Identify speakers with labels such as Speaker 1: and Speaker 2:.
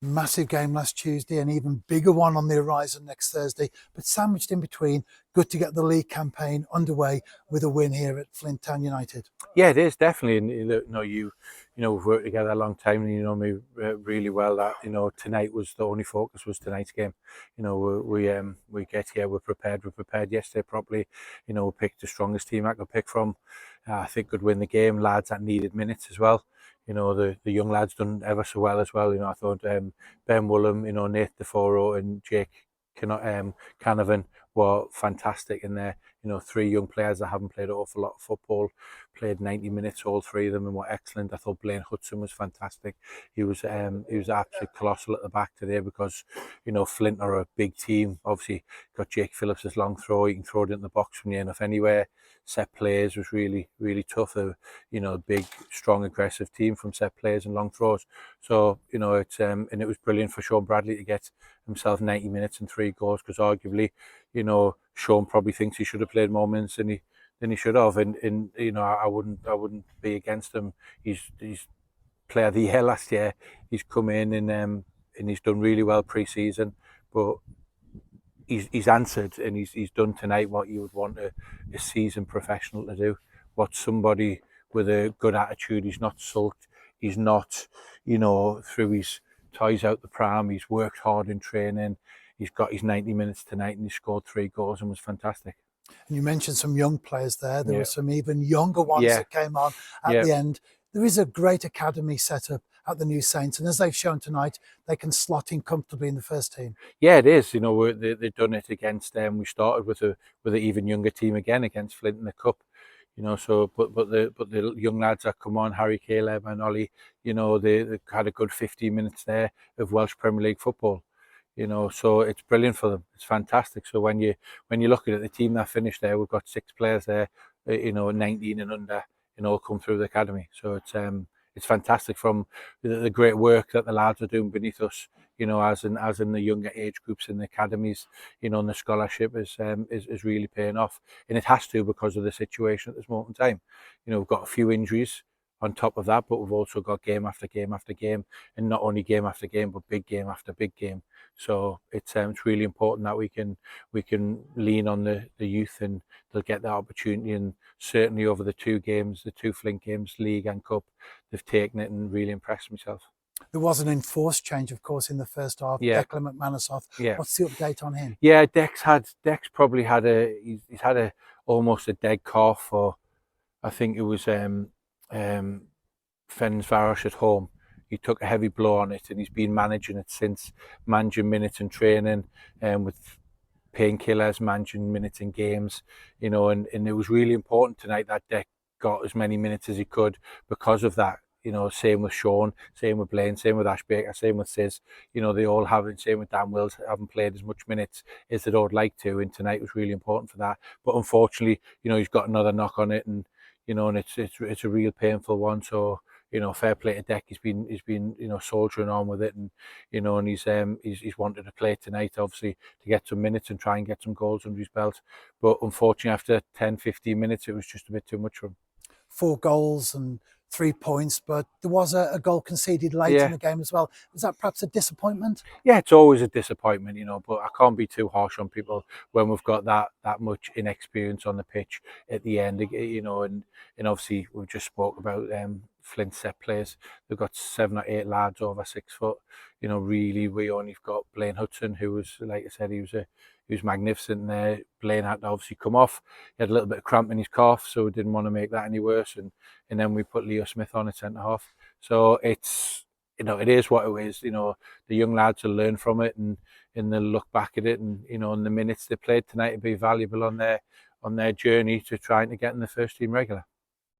Speaker 1: Massive game last Tuesday, an even bigger one on the horizon next Thursday. But sandwiched in between, good to get the league campaign underway with a win here at Flint Town United.
Speaker 2: Yeah, it is definitely. And we've worked together a long time, and you know me really well. That tonight was the only focus was tonight's game. We get here, we're prepared. We prepared yesterday properly. We picked the strongest team I could pick from. I think could win the game. Lads that needed minutes as well. The young lads done ever so well as well. I thought Ben Woolham, Nate DeForo and Jake Canavan were fantastic in there. Three young players that haven't played an awful lot of football, played 90 minutes, all three of them, and were excellent. I thought Blaine Hudson was fantastic. He was absolutely colossal at the back today because, Flint are a big team. Obviously, got Jake Phillips' long throw. He can throw it in the box from near enough anywhere. Set plays was really, really tough. Big, strong, aggressive team from set plays and long throws. So, and it was brilliant for Sean Bradley to get himself 90 minutes and 3 goals because arguably, Sean probably thinks he should have played more minutes than he should have, and I wouldn't be against him. He's player of the year last year. He's come in and he's done really well pre-season, but he's answered and he's done tonight what you would want a seasoned professional to do. What somebody with a good attitude. He's not sulked. He's not threw his toys out the pram. He's worked hard in training. He's got his 90 minutes tonight and he scored 3 goals and was fantastic.
Speaker 1: And you mentioned some young players there. There
Speaker 2: Yeah.
Speaker 1: were some even younger ones
Speaker 2: Yeah.
Speaker 1: that came on at
Speaker 2: Yeah.
Speaker 1: the end. There is a great academy set up at the New Saints, and as they've shown tonight, they can slot in comfortably in the first team.
Speaker 2: Yeah, it is. They've done it against them. We started with an even younger team again against Flint in the cup. So but the young lads that come on, Harry, Caleb, and Ollie, they had a good 15 minutes there of Welsh Premier League football. So it's brilliant for them. It's fantastic. So when you look at it, the team that finished there, we've got 6 players there, 19 and under, all come through the academy. So it's fantastic from the great work that the lads are doing beneath us. As in the younger age groups in the academies, and the scholarship is really paying off, and it has to because of the situation at this moment in time. We've got a few injuries on top of that, but we've also got game after game after game, and not only game after game, but big game after big game. So it's really important that we can lean on the youth, and they'll get that opportunity. And certainly over the 2 games, the 2 Flint games, League and Cup, they've taken it and really impressed themselves.
Speaker 1: There was an enforced change, of course, in the first half.
Speaker 2: Yeah,
Speaker 1: Declan McManus.
Speaker 2: yeah,
Speaker 1: What's the update on him?
Speaker 2: yeah. Dex probably had he's had a almost a dead calf for, I think it was Ferencvaros at home. He took a heavy blow on it, and he's been managing it since, managing minutes in training, with painkillers, managing minutes in games, and it was really important tonight that Deck got as many minutes as he could because of that. Same with Sean, same with Blaine, same with Ash Baker, same with Sis. They all haven't, same with Dan Wills, haven't played as much minutes as they'd all like to, and tonight was really important for that. But unfortunately, he's got another knock on it, and and it's a real painful one. So fair play to Deck. He's been soldiering on with it, and and he's wanted to play tonight, obviously, to get some minutes and try and get some goals under his belt. But unfortunately, after 10, 15 minutes, it was just a bit too much for him.
Speaker 1: 4 goals and 3 points, but there was a goal conceded late
Speaker 2: Yeah.
Speaker 1: in the game as well. Was that perhaps a disappointment?
Speaker 2: Yeah, it's always a disappointment, but I can't be too harsh on people when we've got that much inexperience on the pitch at the end, and obviously we've just spoke about Flint set players. They've got 7 or 8 lads over 6 foot. Really, we only got Blaine Hudson, who was, like I said, he was magnificent there. Blaine had to obviously come off. He had a little bit of cramp in his calf, so we didn't want to make that any worse. And then we put Leo Smith on at centre half. So it's it is what it is. The young lads will learn from it, and they'll look back at it, and and the minutes they played tonight will be valuable on their journey to trying to get in the first team regular.